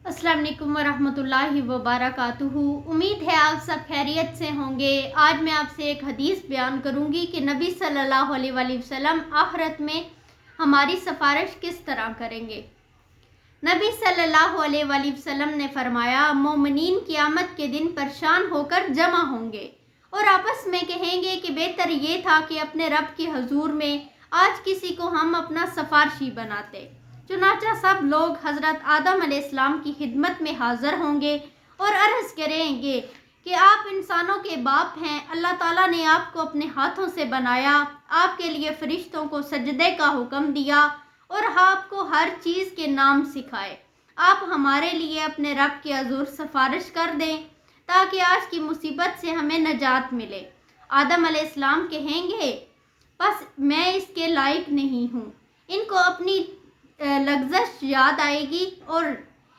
अस्सलाम वालेकुम वरहमतुल्लाहि वबरकातुहू। उम्मीद है आप सब खैरियत से होंगे। आज मैं आपसे एक हदीस बयान करूंगी कि नबी सल्लल्लाहु अलैहि वसल्लम आखिरत में हमारी सिफारिश किस तरह करेंगे। नबी सल्लल्लाहु अलैहि वसल्लम ने फरमाया, मोमिनीन क़यामत के दिन परेशान होकर जमा होंगे और आपस में कहेंगे कि बेहतर ये था कि अपने रब के हुजूर में आज किसी को हम अपना सिफारशी बनाते। चुनाचा सब लोग हज़रत आदम अलैहिस्सलाम की खिदमत में हाज़िर होंगे और अर्ज़ करेंगे कि आप इंसानों के बाप हैं। अल्लाह ताला ने आपको अपने हाथों से बनाया, आपके लिए फरिश्तों को सजदे का हुक्म दिया और आपको हर चीज़ के नाम सिखाए। आप हमारे लिए अपने रब के हुजूर सिफारिश कर दें ताकि आज की मुसीबत से हमें नजात मिले। आदम अलैहिस्सलाम कहेंगे, बस मैं इसके लायक नहीं हूँ। इनको अपनी लग़्ज़श याद आएगी और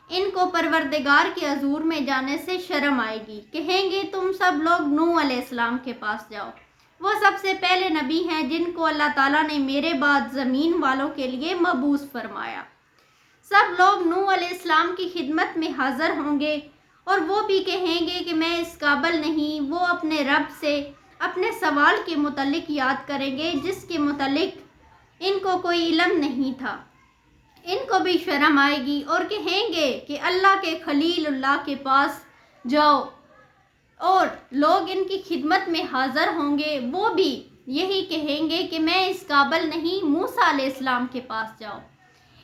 इनको परवरदिगार के हुजूर में जाने से शर्म आएगी। कहेंगे, तुम सब लोग नूह अलैहिस्सलाम के पास जाओ, वो सबसे पहले नबी हैं जिनको अल्लाह ताला ने मेरे बाद ज़मीन वालों के लिए मबूस फरमाया। सब लोग नूह अलैहिस्सलाम की खिदमत में हाज़िर होंगे और वो भी कहेंगे कि मैं इस काबिल नहीं। वो अपने रब से अपने सवाल के मुतल्लिक याद करेंगे जिसके मुतल्लिक इनको कोई इल्म नहीं था। इनको भी शर्म आएगी और कहेंगे कि अल्लाह के खलीलुल्लाह के पास जाओ, और लोग इनकी खिदमत में हाज़िर होंगे। वो भी यही कहेंगे कि मैं इस काबिल नहीं, मूसा अलैहिस्सलाम के पास जाओ।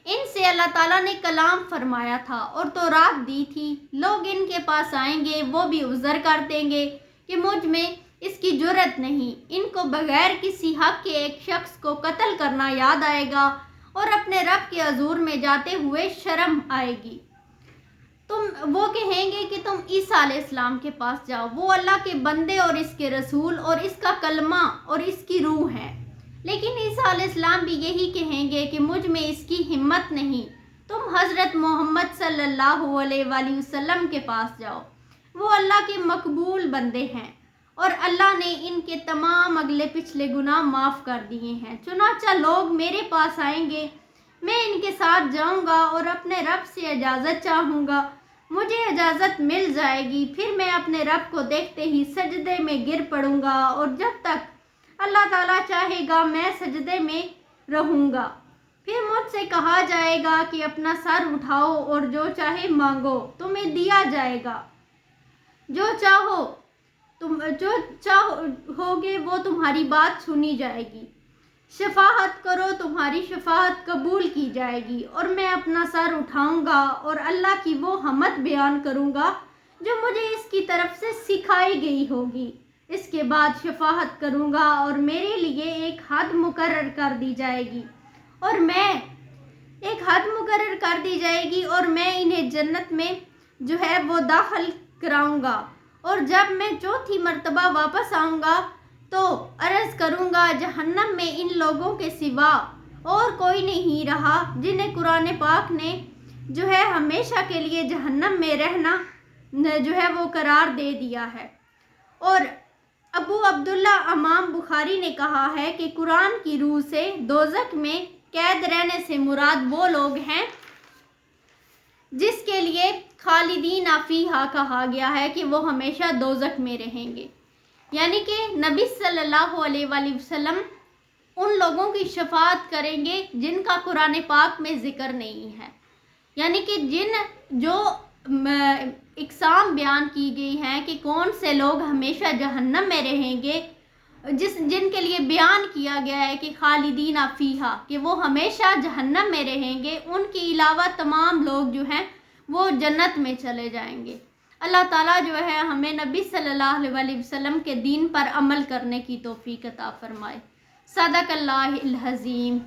इनसे अल्लाह ताला ने कलाम फरमाया था और तौरात दी थी। लोग इनके पास आएंगे, वो भी उज़र कर देंगे कि मुझ में इसकी जुर्रत नहीं। इनको बगैर किसी हक के एक शख्स को कत्ल करना याद आएगा और अपने रब के हुजूर में जाते हुए शर्म आएगी। वो कहेंगे कि तुम ईसा अलैहिस्सलाम के पास जाओ, वो अल्लाह के बंदे और इसके रसूल और इसका कलमा और इसकी रूह है। लेकिन ईसा अलैहिस्सलाम भी यही कहेंगे कि मुझ में इसकी हिम्मत नहीं, तुम हज़रत मोहम्मद सल्लल्लाहु अलैहि वसल्लम के पास जाओ, वो अल्लाह के मकबूल बंदे हैं और अल्लाह ने इनके तमाम अगले पिछले गुनाह माफ़ कर दिए हैं। चुनाचा लोग मेरे पास आएंगे, मैं इनके साथ जाऊंगा और अपने रब से इजाज़त चाहूँगा। मुझे इजाज़त मिल जाएगी, फिर मैं अपने रब को देखते ही सजदे में गिर पड़ूंगा और जब तक अल्लाह ताला चाहेगा मैं सजदे में रहूँगा। फिर मुझसे कहा जाएगा कि अपना सर उठाओ और जो चाहे मांगो, तुम्हें दिया जाएगा। जो चाहोगे वो तुम्हारी बात सुनी जाएगी। शफाअत करो, तुम्हारी शफाअत कबूल की जाएगी और मैं अपना सर उठाऊंगा और अल्लाह की वो हमद बयान करूंगा जो मुझे इसकी तरफ से सिखाई गई होगी। इसके बाद शफाअत करूंगा और मेरे लिए एक हद मुकर्रर कर दी जाएगी और मैं इन्हें जन्नत में जो है वो दाखिल कराऊंगा। और जब मैं चौथी मर्तबा वापस आऊँगा तो अर्ज़ करूँगा, जहन्नम में इन लोगों के सिवा और कोई नहीं रहा जिन्हें कुरान पाक ने जो है हमेशा के लिए जहन्नम में रहना जो है वो करार दे दिया है। और अबू अब्दुल्ला इमाम बुखारी ने कहा है कि कुरान की रूह से दोज़ख में कैद रहने से मुराद वो लोग हैं जिसके लिए खालिदीन फीहा कहा गया है कि वो हमेशा दोज़ख में रहेंगे। यानी कि नबी सल्लल्लाहु अलैहि वसल्लम उन लोगों की शफाअत करेंगे जिनका कुरान पाक में ज़िक्र नहीं है, यानी कि जो इकसाम बयान की गई हैं कि कौन से लोग हमेशा जहन्नम में रहेंगे, जिनके लिए बयान किया गया है कि खालिदीन फीहा कि वो हमेशा जहन्नम में रहेंगे, उनके अलावा तमाम लोग जो हैं वो जन्नत में चले जाएंगे। अल्लाह ताला जो है हमें नबी सल्लल्लाहु अलैहि वसल्लम के दीन पर अमल करने की तौफीक अता फरमाए। सदक़ल्लाहुल अज़ीम।